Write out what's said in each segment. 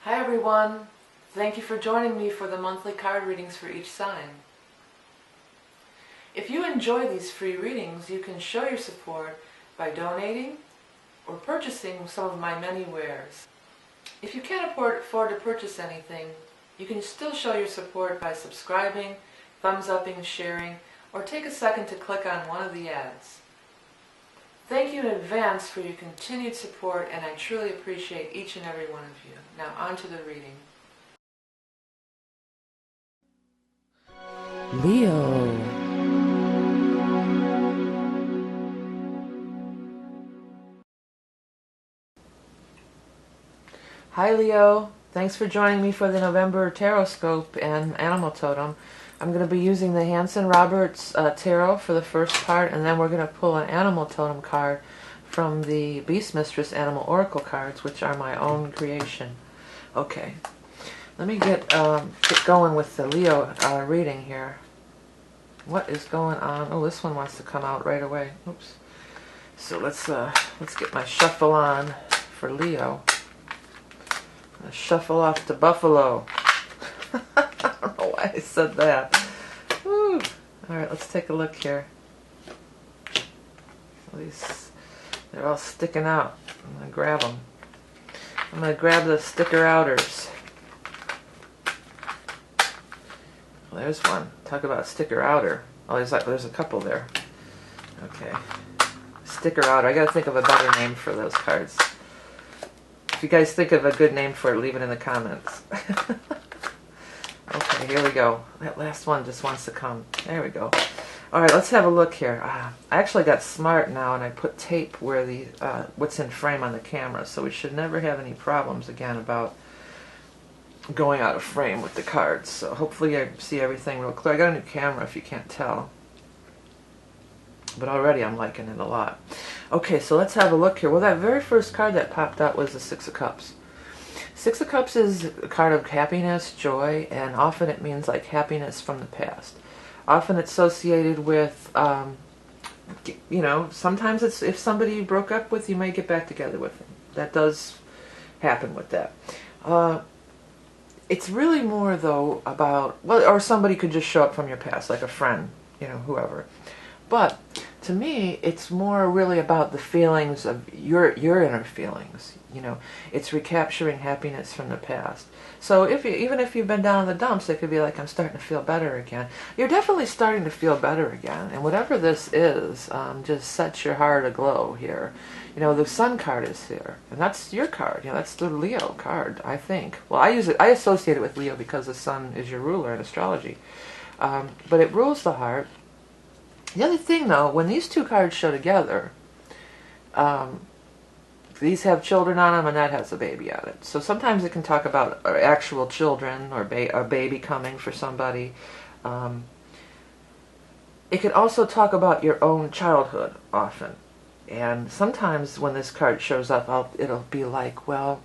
Hi everyone, thank you for joining me for the monthly card readings for each sign. If you enjoy these free readings, you can show your support by donating or purchasing some of my many wares. If you can't afford to purchase anything, you can still show your support by subscribing, thumbs-upping, sharing, or take a second to click on one of the ads. Thank you in advance for your continued support, and I truly appreciate each and every one of you. Now on to the reading. Leo. Hi Leo, thanks for joining me for the November Tarot Scope and Animal Totem. I'm going to be using the Hanson Roberts Tarot for the first part, and then we're going to pull an Animal Totem card from the Beast Mistress Animal Oracle cards, which are my own creation. Okay, let me get going with the Leo reading here. What is going on? Oh, this one wants to come out right away. Oops. So let's get my shuffle on for Leo. I'm gonna shuffle off to Buffalo. I don't know why I said that. Woo. All right, let's take a look here. These, they're all sticking out. I'm gonna grab them. I'm gonna grab the sticker outers. Well, there's one. Talk about sticker outer. Oh, there's a couple there. Okay. Sticker outer. I gotta think of a better name for those cards. If you guys think of a good name for it, leave it in the comments. Okay, here we go. That last one just wants to come. There we go. All right, let's have a look here. I actually got smart now, and I put tape where the what's in frame on the camera, so we should never have any problems again about going out of frame with the cards. So hopefully I see everything real clear. I got a new camera if you can't tell, but already I'm liking it a lot. Okay, so let's have a look here. Well, that very first card that popped out was the Six of Cups. Six of Cups is a card of happiness, joy, and often it means like happiness from the past. Often it's associated with, you know, sometimes it's if somebody you broke up with, you might get back together with them. That does happen with that. It's really more, though, about, well, or somebody could just show up from your past, like a friend, you know, whoever. But to me, it's more really about the feelings of your inner feelings. You know, it's recapturing happiness from the past. So even if you've been down in the dumps, it could be like, I'm starting to feel better again. You're definitely starting to feel better again. And whatever this is, just sets your heart aglow here. You know, the Sun card is here, and that's your card. You know, that's the Leo card, I think. Well, I associate it with Leo because the Sun is your ruler in astrology. But it rules the heart. The other thing, though, when these two cards show together, these have children on them and that has a baby on it. So sometimes it can talk about actual children or a baby coming for somebody. It could also talk about your own childhood often. And sometimes when this card shows up, it'll be like, well,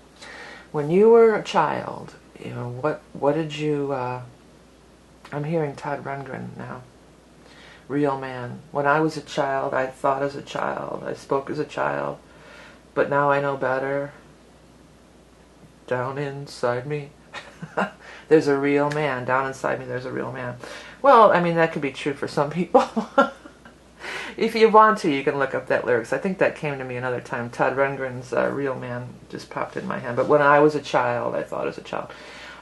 when you were a child, you know, what did you... I'm hearing Todd Rundgren now. Real man. When I was a child, I thought as a child. I spoke as a child. But now I know better. Down inside me. There's a real man. Down inside me, there's a real man. Well, I mean, that could be true for some people. If you want to, you can look up that lyrics. I think that came to me another time. Todd Rundgren's Real Man just popped in my head. But when I was a child, I thought as a child.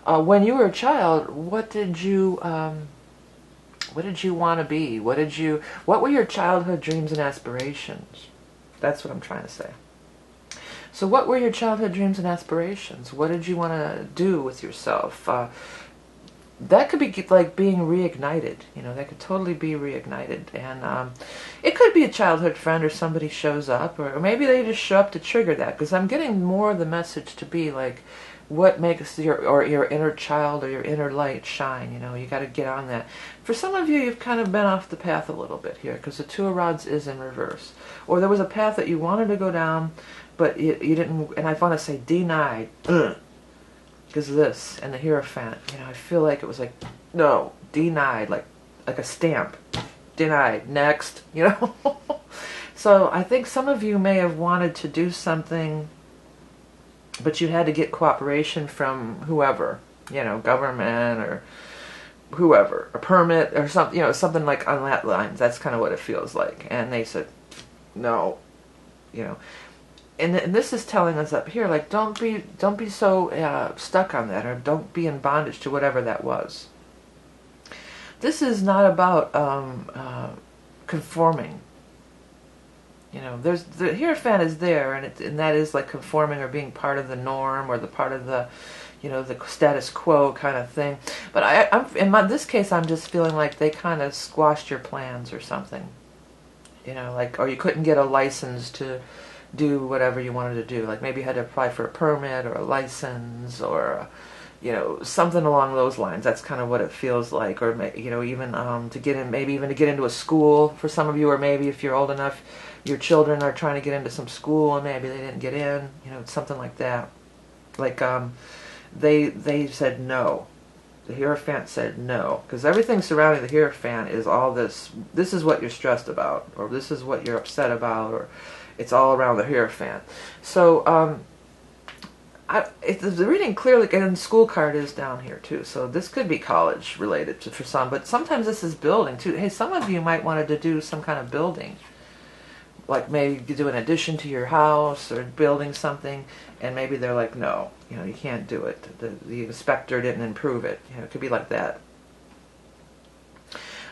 When you were a child, what did you want to be? What were your childhood dreams and aspirations? That's what I'm trying to say. So what were your childhood dreams and aspirations? What did you want to do with yourself? That could be like being reignited. You know, that could totally be reignited. And it could be a childhood friend or somebody shows up, or maybe they just show up to trigger that, because I'm getting more of the message to be like, what makes your inner child or your inner light shine. You know, you got to get on that. For some of you, you've kind of been off the path a little bit here, because the Two of Rods is in reverse. Or there was a path that you wanted to go down, but you didn't, and I want to say denied, because of this, and the Hierophant. You know, I feel like it was like, no, denied, like a stamp. Denied, next, you know. So I think some of you may have wanted to do something but you had to get cooperation from whoever, government or whoever, a permit or something, something like on that lines. That's kind of what it feels like. And they said, no, you know. And this is telling us up here, like, don't be so stuck on that, or don't be in bondage to whatever that was. This is not about conforming. There's the Hierophant is there, and that is like conforming or being part of the norm or the part of the, the status quo kind of thing. But in this case, I'm just feeling like they kind of squashed your plans or something. Like, or you couldn't get a license to do whatever you wanted to do. Like maybe you had to apply for a permit or a license or, something along those lines. That's kind of what it feels like. Or, even to get in, maybe even to get into a school for some of you, or maybe if you're old enough, your children are trying to get into some school and maybe they didn't get in, something like that. Like they said no. The Hierophant said no, because everything surrounding the Hierophant is all this is what you're stressed about, or this is what you're upset about, or it's all around the Hierophant. So the reading clearly, and the school card is down here too, so this could be college related for some, but sometimes this is building too. Hey, some of you might want to do some kind of building, like maybe do an addition to your house or building something, and maybe they're like, no, you can't do it. The inspector didn't improve it. It could be like that.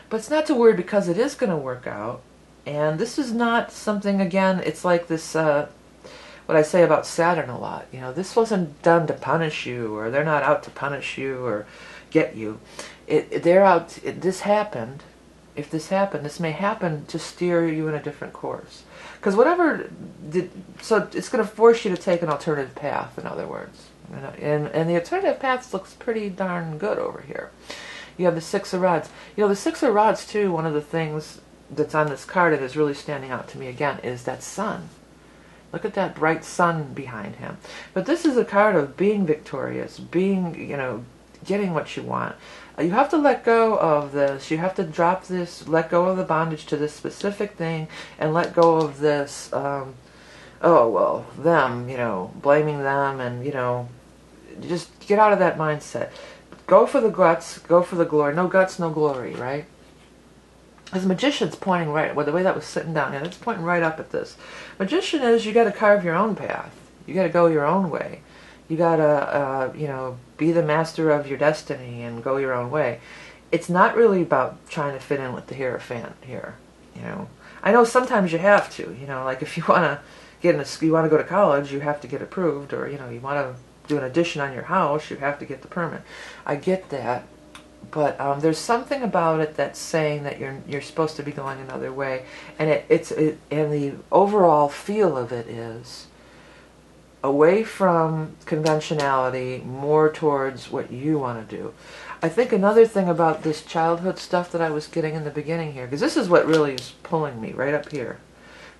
But it's not to worry, because it is going to work out. And this is not something, again, it's like this, what I say about Saturn a lot. This wasn't done to punish you, or they're not out to punish you or get you. They're out, this happened. If this happened, this may happen to steer you in a different course. Because so it's going to force you to take an alternative path, in other words. And the alternative path looks pretty darn good over here. You have the Six of Rods. The Six of Rods, too, one of the things that's on this card that is really standing out to me again is that sun. Look at that bright sun behind him. But this is a card of being victorious, being, getting what you want. You have to let go of this. You have to drop this, let go of the bondage to this specific thing, and let go of this, them, blaming them, and, just get out of that mindset. Go for the guts, go for the glory. No guts, no glory, right? As Magician's pointing right, the way that was sitting down here, it's pointing right up at this. Magician is, you got to carve your own path. You got to go your own way. You got to, be the master of your destiny and go your own way. It's not really about trying to fit in with the Hierophant here. I know sometimes you have to. Like if you want to you want to go to college, you have to get approved, or you want to do an addition on your house, you have to get the permit. I get that. But there's something about it that's saying that you're supposed to be going another way, and and the overall feel of it is away from conventionality, more towards what you want to do. I think another thing about this childhood stuff that I was getting in the beginning here, because this is what really is pulling me right up here.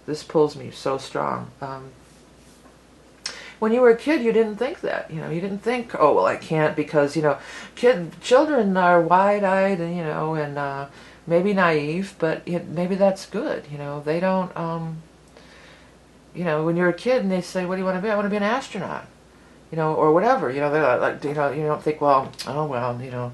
This pulls me so strong. When you were a kid, you didn't think that. You didn't think, oh, well, I can't because, children are wide-eyed and, and maybe naive, but maybe that's good. They don't, when you're a kid and they say, what do you want to be? I want to be an astronaut, or whatever. They're like, you don't think, well, oh, well,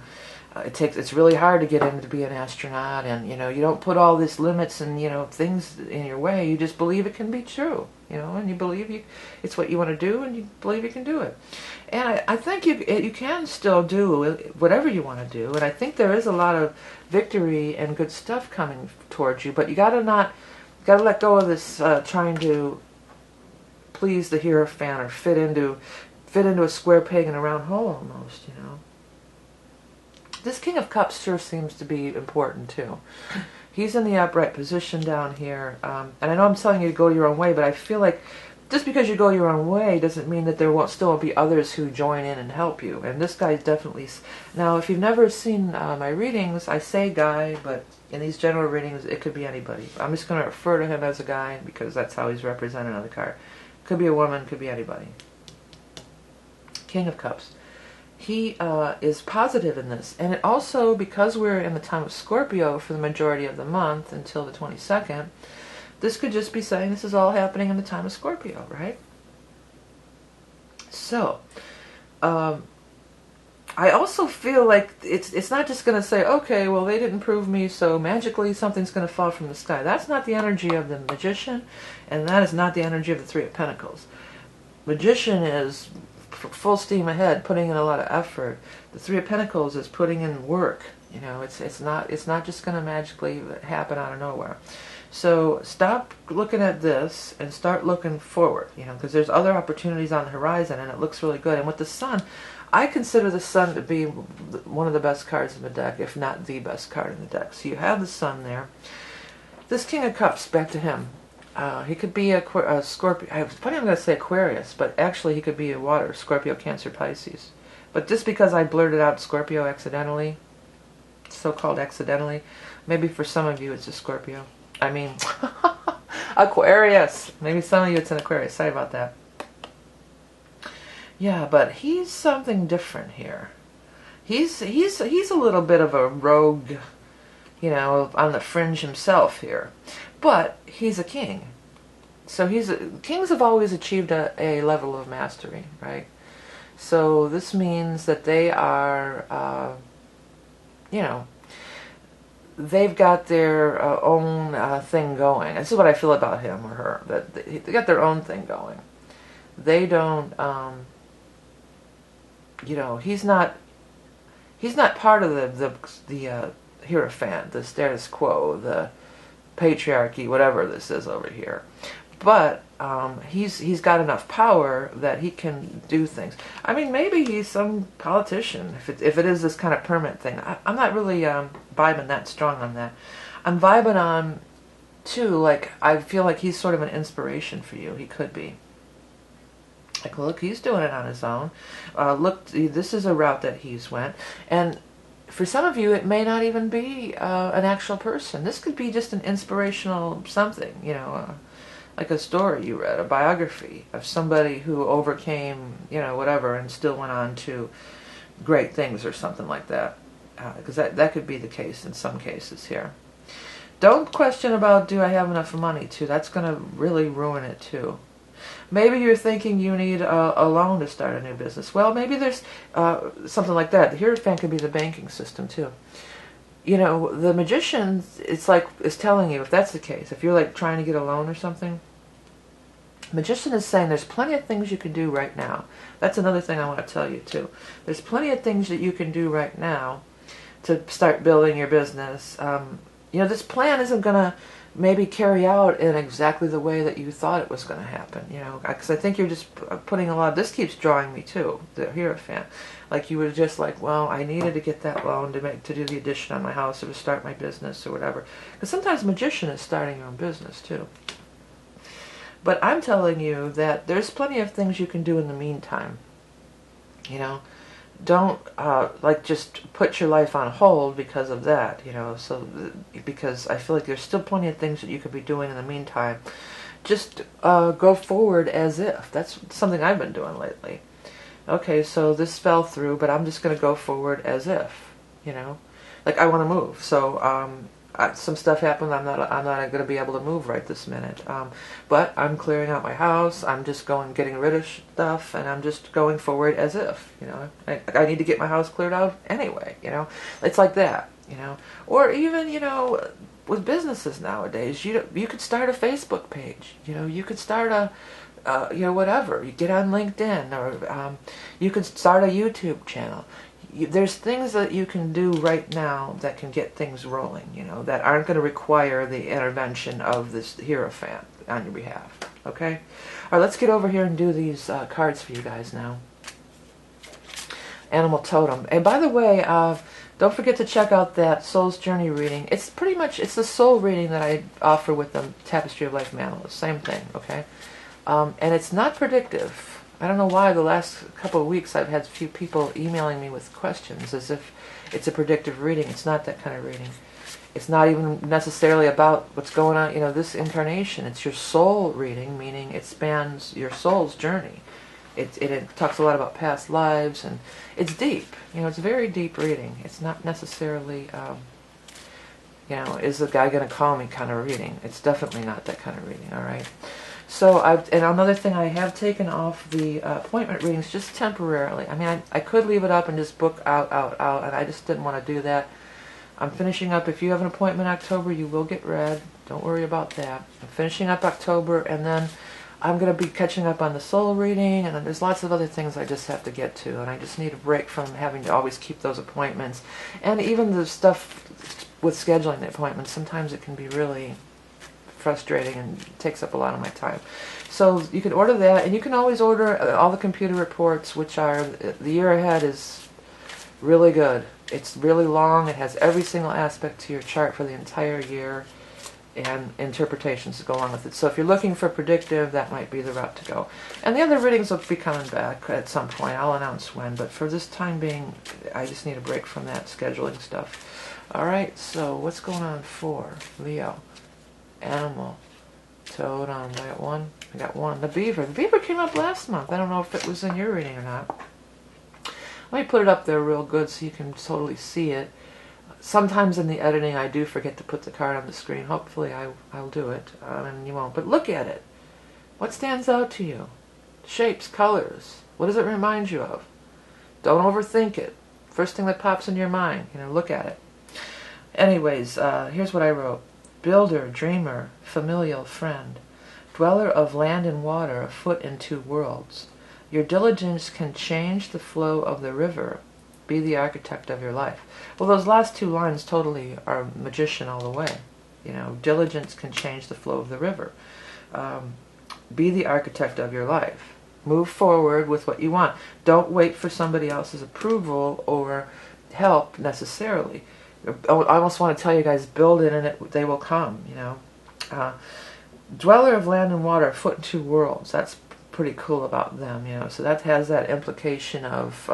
it's really hard to get in to be an astronaut, and, you don't put all these limits and, things in your way. You just believe it can be true. And you believe it's what you want to do, and you believe you can do it. And I think you can still do whatever you want to do, and I think there is a lot of victory and good stuff coming towards you, but you gotta let go of this trying to please the Hierophant or fit into a square peg in a round hole almost, This King of Cups sure seems to be important too. He's in the upright position down here, and I know I'm telling you to go your own way, but I feel like just because you go your own way doesn't mean that there won't still be others who join in and help you. And this guy's definitely... Now, if you've never seen my readings, I say guy, but in these general readings, it could be anybody. I'm just going to refer to him as a guy because that's how he's represented on the card. Could be a woman, could be anybody. King of Cups. He is positive in this. And it also, because we're in the time of Scorpio for the majority of the month until the 22nd, this could just be saying this is all happening in the time of Scorpio, right? So, I also feel like it's not just going to say, okay, well, they didn't prove me, so magically something's going to fall from the sky. That's not the energy of the Magician, and that is not the energy of the Three of Pentacles. Magician is full steam ahead, putting in a lot of effort. The Three of Pentacles is putting in work. You know, it's not just going to magically happen out of nowhere. So stop looking at this and start looking forward. You know, because there's other opportunities on the horizon, and it looks really good. And with the Sun, I consider the Sun to be one of the best cards in the deck, if not the best card in the deck. So you have the Sun there. This King of Cups, back to him. He could be a Scorpio. I was funny, I'm going to say Aquarius, but actually he could be a water, Scorpio, Cancer, Pisces. But just because I blurted out Scorpio accidentally, so-called accidentally, maybe for some of you it's a Scorpio. I mean, Aquarius. Maybe some of you it's an Aquarius. Sorry about that. Yeah, but he's something different here. He's a little bit of a rogue, you know, on the fringe himself here. But he's a king. So kings have always achieved a level of mastery, right? So this means that they are, you know, they've got their own thing going. This is what I feel about him or her. That they got their own thing going. They don't, you know, he's not part of the Hierophant, the status quo, the patriarchy, whatever this is over here. But he's got enough power that he can do things. I mean, maybe he's some politician, if it is this kind of permanent thing. I'm not really vibing that strong on that. I'm vibing on, too, like, I feel like he's sort of an inspiration for you. He could be. Like, look, he's doing it on his own. Look, this is a route that he's went. And for some of you, it may not even be an actual person. This could be just an inspirational something, you know, like a story you read, a biography of somebody who overcame, you know, whatever, and still went on to great things or something like that. Because that could be the case in some cases here. Don't question about, do I have enough money to? That's going to really ruin it too. Maybe you're thinking you need a loan to start a new business. Well, maybe there's something like that. The Hierophant could be the banking system too. You know, the Magician, it's like, is telling you, if that's the case, if you're like trying to get a loan or something, Magician is saying there's plenty of things you can do right now. That's another thing I want to tell you too. There's plenty of things that you can do right now to start building your business. You know, this plan isn't going to maybe carry out in exactly the way that you thought it was going to happen, you know, because I think you're just putting a lot, this keeps drawing me too, the Hierophant, like you were just like, well, I needed to get that loan to do the addition on my house or to start my business or whatever, because sometimes Magician is starting your own business too. But I'm telling you that there's plenty of things you can do in the meantime, you know. Don't like just put your life on hold because of that, you know. So because I feel like there's still plenty of things that you could be doing in the meantime. Just go forward as if. That's something I've been doing lately. Okay, so this fell through, but I'm just going to go forward as if, you know. Like I want to move, so some stuff happened. I'm not going to be able to move right this minute. But I'm clearing out my house. I'm just getting rid of stuff, and I'm just going forward as if, you know. I need to get my house cleared out anyway, you know. It's like that, you know. Or even, you know, with businesses nowadays, you could start a Facebook page. You know, you could start you know, whatever. You get on LinkedIn, or you could start a YouTube channel. There's things that you can do right now that can get things rolling, you know, that aren't going to require the intervention of this Hierophant on your behalf, okay? All right, let's get over here and do these cards for you guys now. Animal Totem. And by the way, don't forget to check out that Soul's Journey reading. It's pretty much, it's the soul reading that I offer with the Tapestry of Life mantle. Same thing, okay? And it's not predictive. I don't know why the last couple of weeks I've had a few people emailing me with questions as if it's a predictive reading. It's not that kind of reading. It's not even necessarily about what's going on, you know, this incarnation. It's your soul reading, meaning it spans your soul's journey. It talks a lot about past lives, and it's deep. You know, it's a very deep reading. It's not necessarily, you know, is the guy going to call me kind of reading. It's definitely not that kind of reading, all right? So, and another thing, I have taken off the appointment readings just temporarily. I mean, I could leave it up and just book out, and I just didn't want to do that. I'm finishing up. If you have an appointment in October, you will get read. Don't worry about that. I'm finishing up October, and then I'm going to be catching up on the soul reading, and then there's lots of other things I just have to get to, and I just need a break from having to always keep those appointments. And even the stuff with scheduling the appointments, sometimes it can be really frustrating and takes up a lot of my time. So you can order that, and you can always order all the computer reports, which are, the year ahead is really good. It's really long. It has every single aspect to your chart for the entire year, and interpretations to go along with it. So if you're looking for predictive, that might be the route to go. And the other readings will be coming back at some point. I'll announce when, but for this time being, I just need a break from that scheduling stuff. Alright, so what's going on for Leo? Animal. Totem. I got one. I got one. The beaver. The beaver came up last month. I don't know if it was in your reading or not. Let me put it up there real good so you can totally see it. Sometimes in the editing I do forget to put the card on the screen. Hopefully I'll do it, and you won't. But look at it. What stands out to you? Shapes, colors. What does it remind you of? Don't overthink it. First thing that pops in your mind, look at it. Anyways, here's what I wrote. Builder, dreamer, familial friend, dweller of land and water, afoot in two worlds. Your diligence can change the flow of the river. Be the architect of your life. Well, those last two lines totally are magician all the way. Diligence can change the flow of the river. Be the architect of your life. Move forward with what you want. Don't wait for somebody else's approval or help necessarily. I almost want to tell you guys, build it and they will come, Dweller of land and water, foot in two worlds. That's pretty cool about them, So that has that implication of,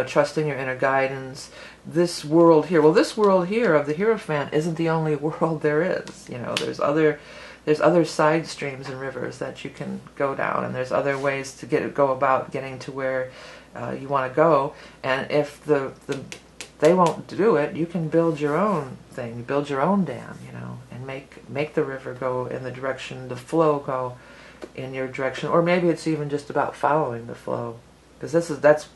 trusting your inner guidance. This world here, well, this world here of the Hierophant isn't the only world there is. There's other side streams and rivers that you can go down, and there's other ways to go about getting to where you want to go. And if they won't do it, you can build your own thing, build your own dam, and make the river go in the direction, the flow go in your direction, or maybe it's even just about following the flow. Because that's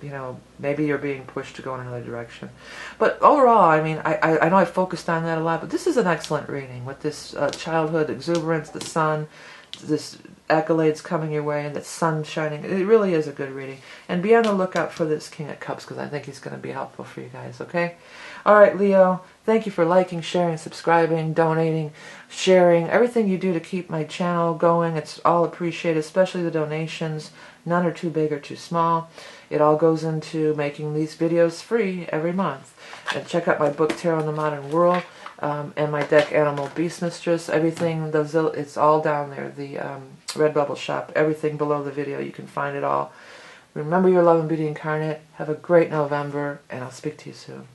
maybe you're being pushed to go in another direction. But overall, I mean, I know I focused on that a lot, but this is an excellent reading with this childhood exuberance, the sun, this accolades coming your way, and the sun shining. It really is a good reading. And be on the lookout for this King of Cups, because I think he's going to be helpful for you guys, okay? Alright, Leo, thank you for liking, sharing, subscribing, donating, sharing, everything you do to keep my channel going. It's all appreciated, especially the donations. None are too big or too small. It all goes into making these videos free every month. And check out my book, Tarot in the Modern World, and my deck, Animal Beast Mistress. Everything, it's all down there. The Redbubble shop, everything below the video. You can find it all. Remember your love and beauty incarnate. Have a great November, and I'll speak to you soon.